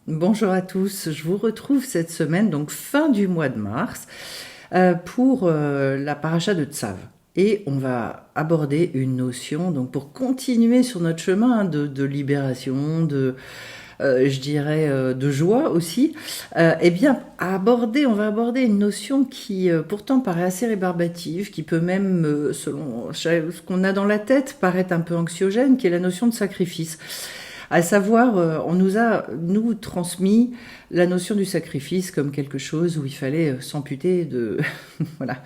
Bonjour à tous, je vous retrouve cette semaine, donc fin du mois de mars, pour la paracha de Tzav. Et on va aborder une notion, donc pour continuer sur notre chemin de libération, je dirais, de joie aussi. Eh bien, on va aborder une notion qui pourtant paraît assez rébarbative, qui peut même, selon ce qu'on a dans la tête, paraître un peu anxiogène, qui est la notion de sacrifice. À savoir, on nous transmis la notion du sacrifice comme quelque chose où il fallait s'amputer de, voilà,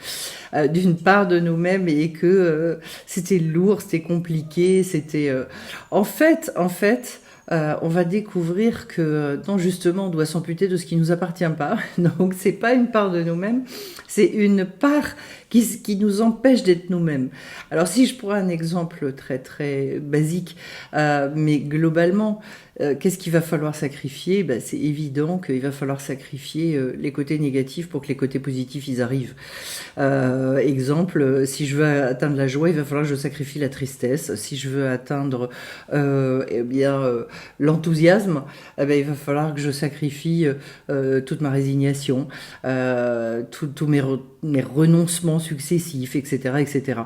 d'une part de nous-mêmes et que c'était lourd, c'était compliqué, en fait, on va découvrir que non, justement, on doit s'amputer de ce qui nous appartient pas. Donc, c'est pas une part de nous-mêmes, c'est une part qui nous empêche d'être nous-mêmes. Alors, si je prends un exemple très très basique, mais globalement, qu'est-ce qu'il va falloir sacrifier? Ben, c'est évident qu'il va falloir sacrifier les côtés négatifs pour que les côtés positifs ils arrivent. Exemple, si je veux atteindre la joie, il va falloir que je sacrifie la tristesse. Si je veux atteindre l'enthousiasme, eh bien, il va falloir que je sacrifie toute ma résignation, tous mes renoncements successifs, etc., etc.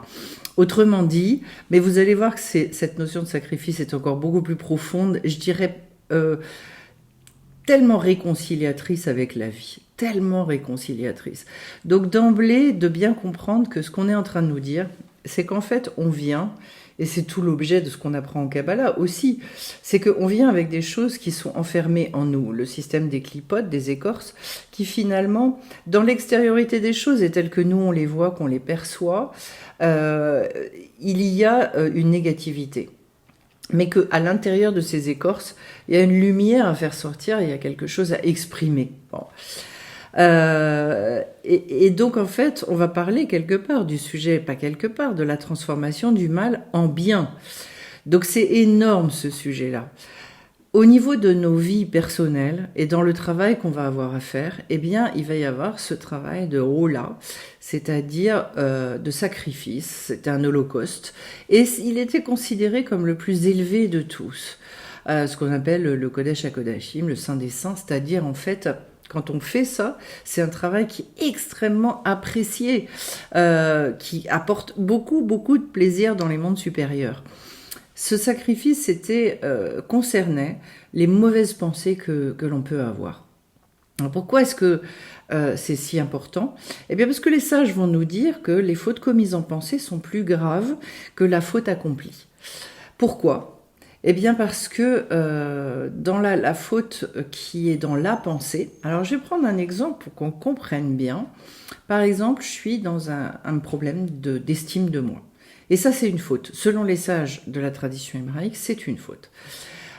Autrement dit, mais vous allez voir que cette notion de sacrifice est encore beaucoup plus profonde, je dirais tellement réconciliatrice avec la vie, tellement réconciliatrice. Donc d'emblée, de bien comprendre que ce qu'on est en train de nous dire, c'est qu'en fait, on vient, et c'est tout l'objet de ce qu'on apprend en Kabbalah aussi, c'est qu'on vient avec des choses qui sont enfermées en nous, le système des clipotes, des écorces, qui finalement, dans l'extériorité des choses, et telles que nous on les voit, qu'on les perçoit, il y a une négativité. Mais qu'à l'intérieur de ces écorces, il y a une lumière à faire sortir, il y a quelque chose à exprimer. Bon. Et donc en fait, on va parler quelque part du sujet, pas quelque part, de la transformation du mal en bien. Donc c'est énorme ce sujet-là. Au niveau de nos vies personnelles et dans le travail qu'on va avoir à faire, eh bien, il va y avoir ce travail de Ola, c'est-à-dire de sacrifice. C'était un holocauste. Et il était considéré comme le plus élevé de tous. Ce qu'on appelle le Kodesh HaKodashim, le Saint des Saints, c'est-à-dire en fait... Quand on fait ça, c'est un travail qui est extrêmement apprécié, qui apporte beaucoup, beaucoup de plaisir dans les mondes supérieurs. Ce sacrifice concernait les mauvaises pensées que l'on peut avoir. Alors pourquoi est-ce que c'est si important? Eh bien parce que les sages vont nous dire que les fautes commises en pensée sont plus graves que la faute accomplie. Pourquoi? Eh bien parce que dans la faute qui est dans la pensée, alors je vais prendre un exemple pour qu'on comprenne bien. Par exemple, je suis dans un problème d'estime de moi. Et ça, c'est une faute. Selon les sages de la tradition hébraïque, c'est une faute.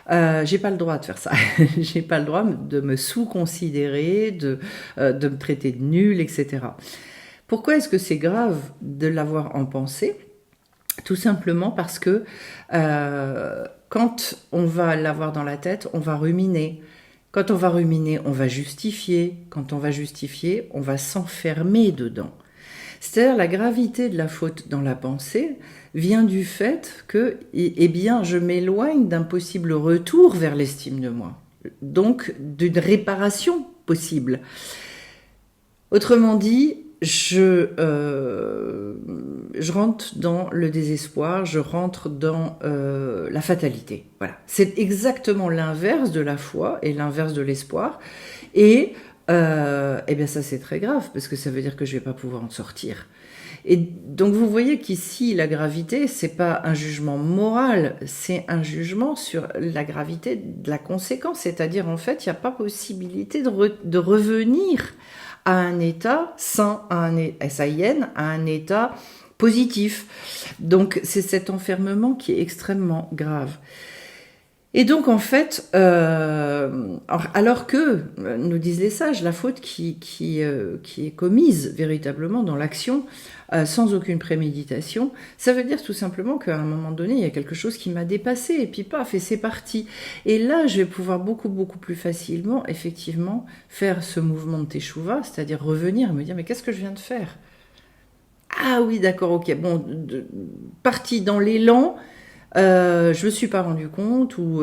J'ai pas le droit de faire ça. J'ai pas le droit de me sous-considérer, de me traiter de nul, etc. Pourquoi est-ce que c'est grave de l'avoir en pensée? Tout simplement parce que quand on va l'avoir dans la tête, on va ruminer. Quand on va ruminer, on va justifier. Quand on va justifier, on va s'enfermer dedans. C'est-à-dire la gravité de la faute dans la pensée vient du fait que, eh bien, je m'éloigne d'un possible retour vers l'estime de moi. Donc, d'une réparation possible. Autrement dit, je rentre dans le désespoir, je rentre dans la fatalité. Voilà. C'est exactement l'inverse de la foi et l'inverse de l'espoir. Et eh bien ça c'est très grave parce que ça veut dire que je vais pas pouvoir en sortir. Et donc vous voyez qu'ici la gravité c'est pas un jugement moral, c'est un jugement sur la gravité de la conséquence, c'est-à-dire en fait il n'y a pas possibilité de revenir à un état sain, à un SAIN, à un état positif. Donc c'est cet enfermement qui est extrêmement grave. Et donc en fait, alors que, nous disent les sages, la faute qui est commise véritablement dans l'action, sans aucune préméditation, ça veut dire tout simplement qu'à un moment donné, il y a quelque chose qui m'a dépassé, et puis paf, et c'est parti. Et là, je vais pouvoir beaucoup, beaucoup plus facilement, effectivement, faire ce mouvement de teshuva, c'est-à-dire revenir et me dire, mais qu'est-ce que je viens de faire? Ah oui, d'accord, ok, bon, parti dans l'élan, Je me suis pas rendu compte ou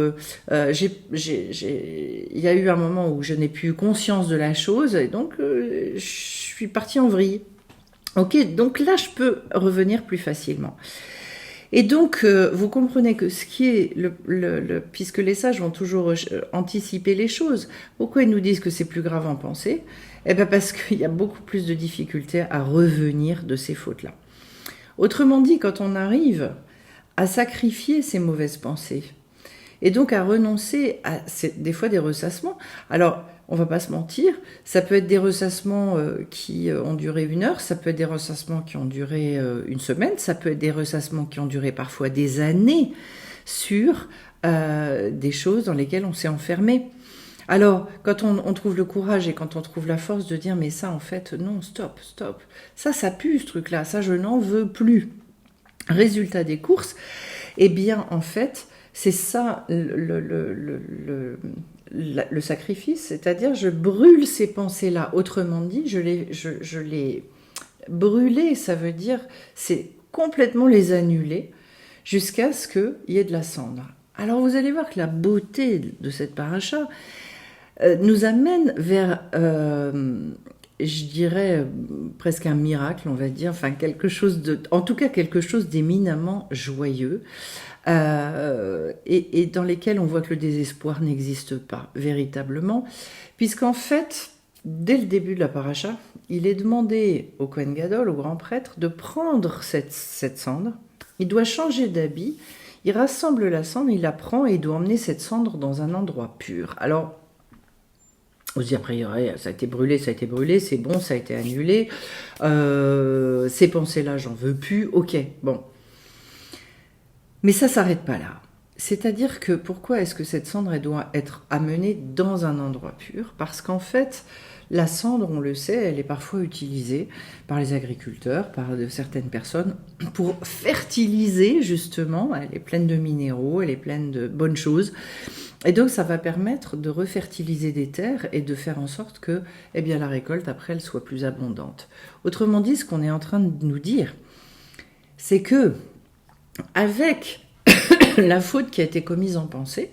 il y a eu un moment où je n'ai plus eu conscience de la chose et donc je suis partie en vrille. Ok, donc là je peux revenir plus facilement. Et donc, vous comprenez que ce qui est puisque les sages vont toujours anticiper les choses, pourquoi ils nous disent que c'est plus grave en pensée? Eh bien parce qu'il y a beaucoup plus de difficultés à revenir de ces fautes-là. Autrement dit, quand on arrive à sacrifier ces mauvaises pensées, et donc à renoncer à des fois des ressassements. Alors, on va pas se mentir, ça peut être des ressassements qui ont duré 1 heure, ça peut être des ressassements qui ont duré 1 semaine, ça peut être des ressassements qui ont duré parfois des années sur des choses dans lesquelles on s'est enfermé. Alors, quand on trouve le courage et quand on trouve la force de dire mais ça en fait, non, stop, ça pue ce truc-là, ça je n'en veux plus. Résultat des courses, eh bien en fait, c'est ça le sacrifice, c'est-à-dire je brûle ces pensées-là. Autrement dit, je les brûler, ça veut dire c'est complètement les annuler jusqu'à ce qu'il y ait de la cendre. Alors vous allez voir que la beauté de cette paracha nous amène vers, je dirais, presque un miracle, on va dire, enfin en tout cas quelque chose d'éminemment joyeux. Et dans lesquels on voit que le désespoir n'existe pas véritablement, puisqu'en fait, dès le début de la paracha, il est demandé au Kohen Gadol, au grand prêtre, de prendre cette cendre, il doit changer d'habit, il rassemble la cendre, il la prend et il doit emmener cette cendre dans un endroit pur. Alors, on se dit, a priori, ça a été brûlé, c'est bon, ça a été annulé, ces pensées-là, j'en veux plus, ok, bon. Mais ça s'arrête pas là. C'est-à-dire que pourquoi est-ce que cette cendre elle doit être amenée dans un endroit pur? Parce qu'en fait, la cendre, on le sait, elle est parfois utilisée par les agriculteurs, par certaines personnes, pour fertiliser justement. Elle est pleine de minéraux, elle est pleine de bonnes choses. Et donc ça va permettre de refertiliser des terres et de faire en sorte que eh bien, la récolte, après, elle soit plus abondante. Autrement dit, ce qu'on est en train de nous dire, c'est que avec la faute qui a été commise en pensée,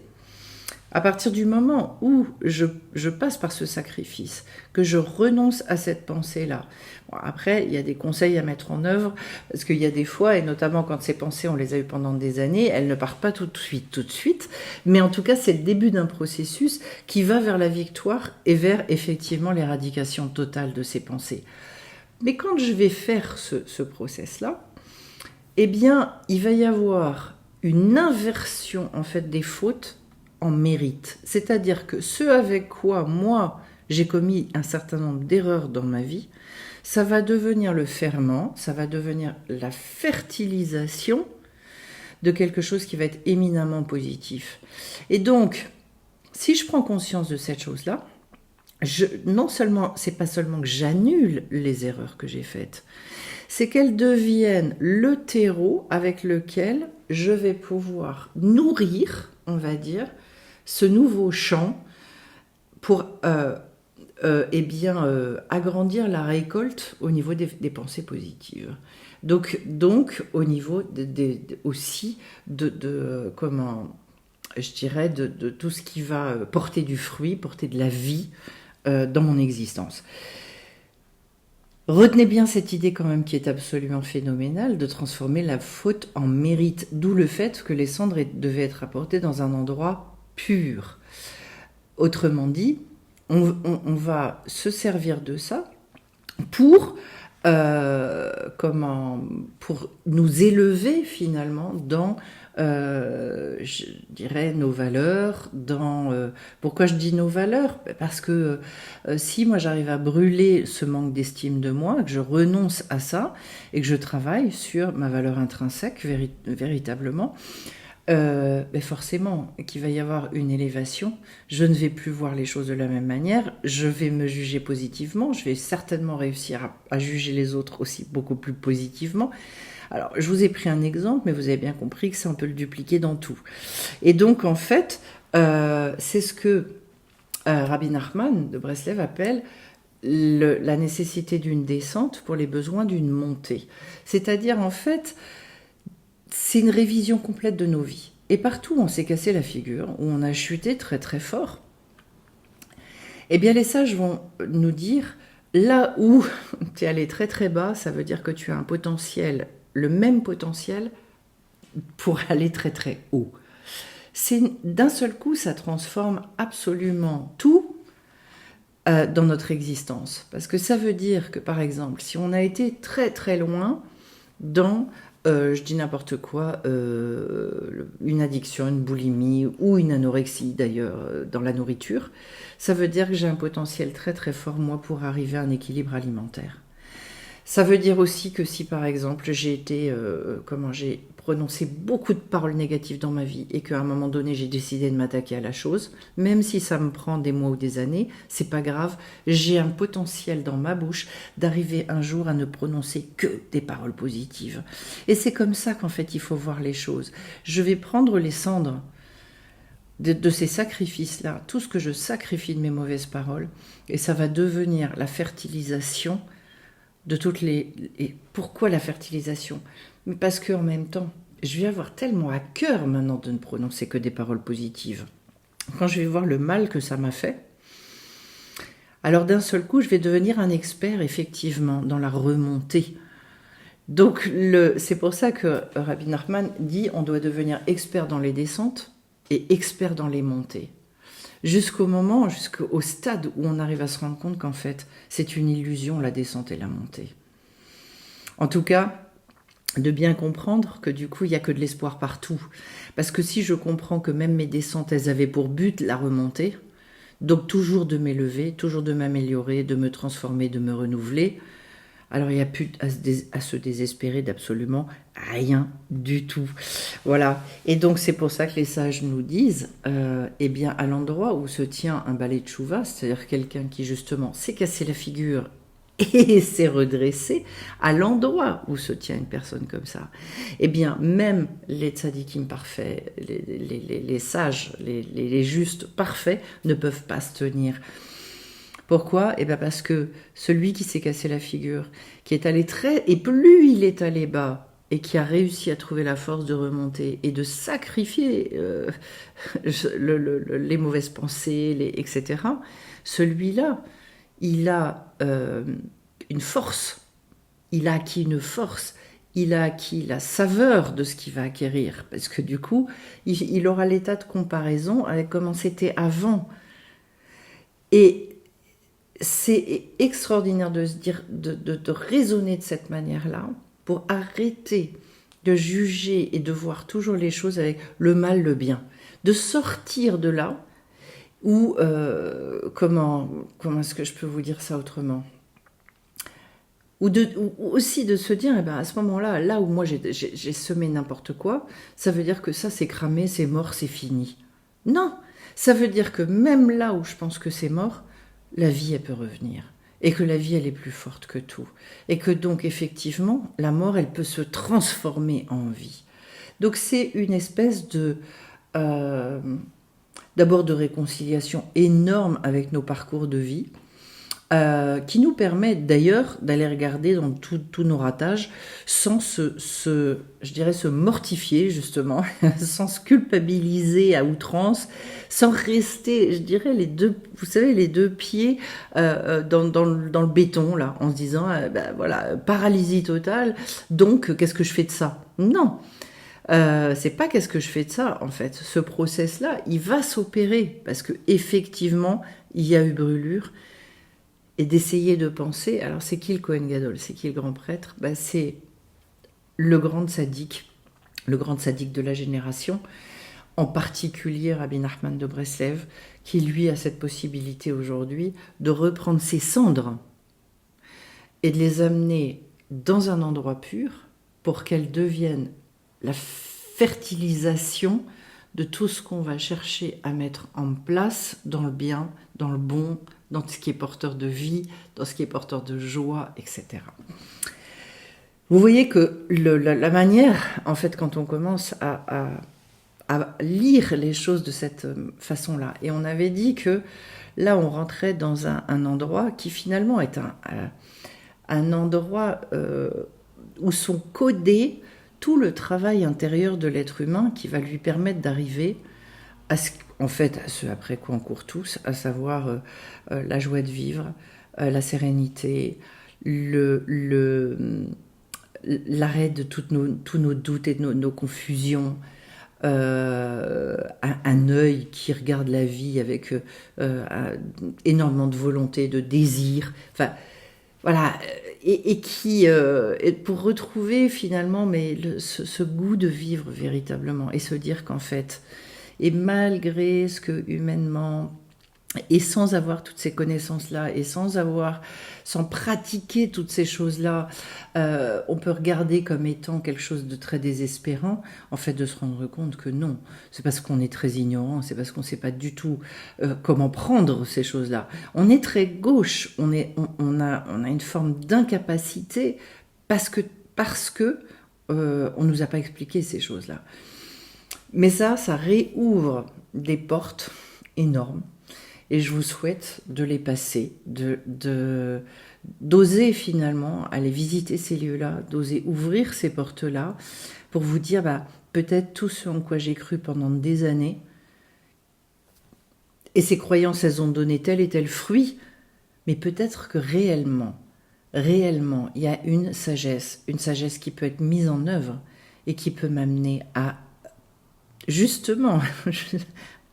à partir du moment où je passe par ce sacrifice, que je renonce à cette pensée-là, bon, après, il y a des conseils à mettre en œuvre, parce qu'il y a des fois, et notamment quand ces pensées, on les a eues pendant des années, elles ne partent pas tout de suite, mais en tout cas, c'est le début d'un processus qui va vers la victoire et vers, effectivement, l'éradication totale de ces pensées. Mais quand je vais faire ce process-là, eh bien, il va y avoir une inversion, en fait, des fautes en mérite. C'est-à-dire que ce avec quoi, moi, j'ai commis un certain nombre d'erreurs dans ma vie, ça va devenir le ferment, ça va devenir la fertilisation de quelque chose qui va être éminemment positif. Et donc, si je prends conscience de cette chose-là, non seulement, c'est pas seulement que j'annule les erreurs que j'ai faites, c'est qu'elles deviennent le terreau avec lequel je vais pouvoir nourrir, on va dire, ce nouveau champ pour agrandir la récolte au niveau des pensées positives. Donc au niveau aussi de tout ce qui va porter du fruit, porter de la vie dans mon existence. Retenez bien cette idée quand même qui est absolument phénoménale de transformer la faute en mérite, d'où le fait que les cendres devaient être apportées dans un endroit pur. Autrement dit, on va se servir de ça pour nous élever finalement dans je dirais nos valeurs, pourquoi je dis nos valeurs? Parce que si moi j'arrive à brûler ce manque d'estime de moi, que je renonce à ça et que je travaille sur ma valeur intrinsèque véritablement, forcément qu'il va y avoir une élévation. Je ne vais plus voir les choses de la même manière, je vais me juger positivement, je vais certainement réussir à juger les autres aussi beaucoup plus positivement. Alors, je vous ai pris un exemple, mais vous avez bien compris que ça, on peut le dupliquer dans tout. Et donc, en fait, c'est ce que Rabbi Nachman de Breslev appelle la nécessité d'une descente pour les besoins d'une montée. C'est-à-dire, en fait, c'est une révision complète de nos vies. Et partout où on s'est cassé la figure, où on a chuté très très fort, eh bien les sages vont nous dire, là où tu es allé très très bas, ça veut dire que tu as un potentiel, le même potentiel pour aller très très haut. C'est d'un seul coup, ça transforme absolument tout dans notre existence. Parce que ça veut dire que, par exemple, si on a été très très loin dans, je dis n'importe quoi, une addiction, une boulimie ou une anorexie d'ailleurs dans la nourriture, ça veut dire que j'ai un potentiel très très fort, moi, pour arriver à un équilibre alimentaire. Ça veut dire aussi que si par exemple j'ai prononcé beaucoup de paroles négatives dans ma vie et qu'à un moment donné j'ai décidé de m'attaquer à la chose, même si ça me prend des mois ou des années, c'est pas grave, j'ai un potentiel dans ma bouche d'arriver un jour à ne prononcer que des paroles positives. Et c'est comme ça qu'en fait il faut voir les choses. Je vais prendre les cendres de ces sacrifices-là, tout ce que je sacrifie de mes mauvaises paroles, et ça va devenir la fertilisation de toutes les... Et pourquoi la fertilisation? Parce qu'en même temps, je vais avoir tellement à cœur maintenant de ne prononcer que des paroles positives. Quand je vais voir le mal que ça m'a fait, alors d'un seul coup, je vais devenir un expert, effectivement, dans la remontée. Donc, c'est pour ça que Rabbi Nachman dit on doit devenir expert dans les descentes et expert dans les montées. Jusqu'au stade où on arrive à se rendre compte qu'en fait, c'est une illusion, la descente et la montée. En tout cas, de bien comprendre que du coup, il n'y a que de l'espoir partout. Parce que si je comprends que même mes descentes, elles avaient pour but la remontée, donc toujours de m'élever, toujours de m'améliorer, de me transformer, de me renouveler, alors il n'y a plus à se désespérer d'absolument rien du tout. Voilà. Et donc c'est pour ça que les sages nous disent, eh bien à l'endroit où se tient un balai de tchouva, c'est-à-dire quelqu'un qui justement s'est cassé la figure et s'est redressé, à l'endroit où se tient une personne comme ça, eh bien même les tzadikim parfaits, les sages, les justes parfaits ne peuvent pas se tenir. Pourquoi? Eh bien parce que celui qui s'est cassé la figure, qui est allé et plus il est allé bas, et qui a réussi à trouver la force de remonter et de sacrifier les mauvaises pensées, etc., celui-là, il a une force, il a acquis une force, il a acquis la saveur de ce qu'il va acquérir, parce que du coup, il aura l'état de comparaison avec comment c'était avant. Et c'est extraordinaire de se dire, de raisonner de cette manière-là pour arrêter de juger et de voir toujours les choses avec le mal, le bien. De sortir de là où, comment est-ce que je peux vous dire ça autrement? Ou aussi de se dire, eh ben à ce moment-là, là où moi j'ai semé n'importe quoi, ça veut dire que ça c'est cramé, c'est mort, c'est fini. Non, ça veut dire que même là où je pense que c'est mort, la vie, elle peut revenir. Et que la vie, elle est plus forte que tout. Et que donc, effectivement, la mort, elle peut se transformer en vie. Donc, c'est une espèce d'abord de réconciliation énorme avec nos parcours de vie, qui nous permet d'ailleurs d'aller regarder dans tous nos ratages sans je dirais, se mortifier justement, sans se culpabiliser à outrance, sans rester, je dirais, les deux pieds dans le béton, là, en se disant, voilà, paralysie totale, donc qu'est-ce que je fais de ça? Non, c'est pas qu'est-ce que je fais de ça, en fait. Ce process-là, il va s'opérer, parce que effectivement, il y a eu brûlure, et d'essayer de penser, alors c'est qui le Kohen Gadol? C'est qui le grand prêtre? C'est le grand tzaddik de la génération, en particulier Rabbi Nachman de Breslev, qui lui a cette possibilité aujourd'hui de reprendre ses cendres et de les amener dans un endroit pur pour qu'elles deviennent la fertilisation de tout ce qu'on va chercher à mettre en place dans le bien, dans le bon, dans ce qui est porteur de vie, dans ce qui est porteur de joie, etc. Vous voyez que la manière, en fait, quand on commence à lire les choses de cette façon-là, et on avait dit que là, on rentrait dans un endroit qui finalement est un endroit où sont codées tout le travail intérieur de l'être humain qui va lui permettre d'arriver à ce, en fait, à ce après quoi on court tous, à savoir la joie de vivre, la sérénité, l'arrêt de tous nos doutes et de nos confusions, un œil qui regarde la vie avec énormément de volonté, de désir, enfin voilà, et qui et pour retrouver finalement ce goût de vivre véritablement et se dire qu'en fait, et malgré ce que humainement, et sans avoir toutes ces connaissances-là, et sans pratiquer toutes ces choses-là, on peut regarder comme étant quelque chose de très désespérant, en fait de se rendre compte que non, c'est parce qu'on est très ignorant, c'est parce qu'on ne sait pas du tout comment prendre ces choses-là. On est très gauche, on a une forme d'incapacité parce que on nous a pas expliqué ces choses-là. Mais ça réouvre des portes énormes. Et je vous souhaite de les passer, d'oser finalement aller visiter ces lieux-là, d'oser ouvrir ces portes-là pour vous dire, peut-être tout ce en quoi j'ai cru pendant des années, et ces croyances, elles ont donné tel et tel fruit, mais peut-être que réellement, il y a une sagesse qui peut être mise en œuvre et qui peut m'amener à, justement,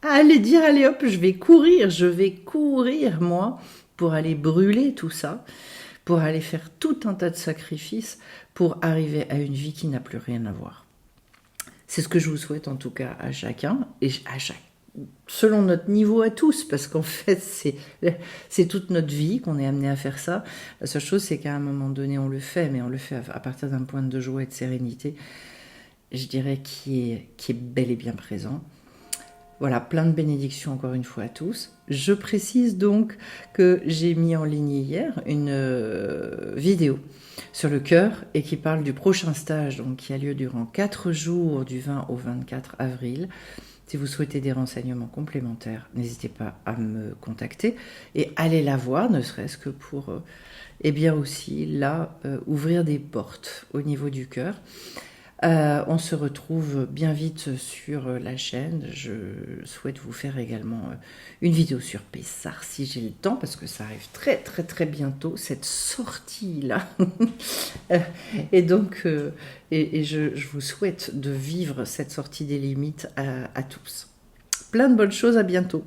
allez dire, allez hop, je vais courir moi, pour aller brûler tout ça, pour aller faire tout un tas de sacrifices, pour arriver à une vie qui n'a plus rien à voir. C'est ce que je vous souhaite en tout cas à chacun, et selon notre niveau à tous, parce qu'en fait c'est toute notre vie qu'on est amené à faire ça. La seule chose, c'est qu'à un moment donné on le fait, mais on le fait à partir d'un point de joie et de sérénité, je dirais, qui est bel et bien présent. Voilà, plein de bénédictions encore une fois à tous. Je précise donc que j'ai mis en ligne hier une vidéo sur le cœur et qui parle du prochain stage, donc qui a lieu durant 4 jours du 20 au 24 avril. Si vous souhaitez des renseignements complémentaires, n'hésitez pas à me contacter et allez la voir, ne serait-ce que pour bien aussi là ouvrir des portes au niveau du cœur. On se retrouve bien vite sur la chaîne. Je souhaite vous faire également une vidéo sur Pessar si j'ai le temps, parce que ça arrive très très très bientôt, cette sortie-là. Et donc, je vous souhaite de vivre cette sortie des limites à tous. Plein de bonnes choses, à bientôt.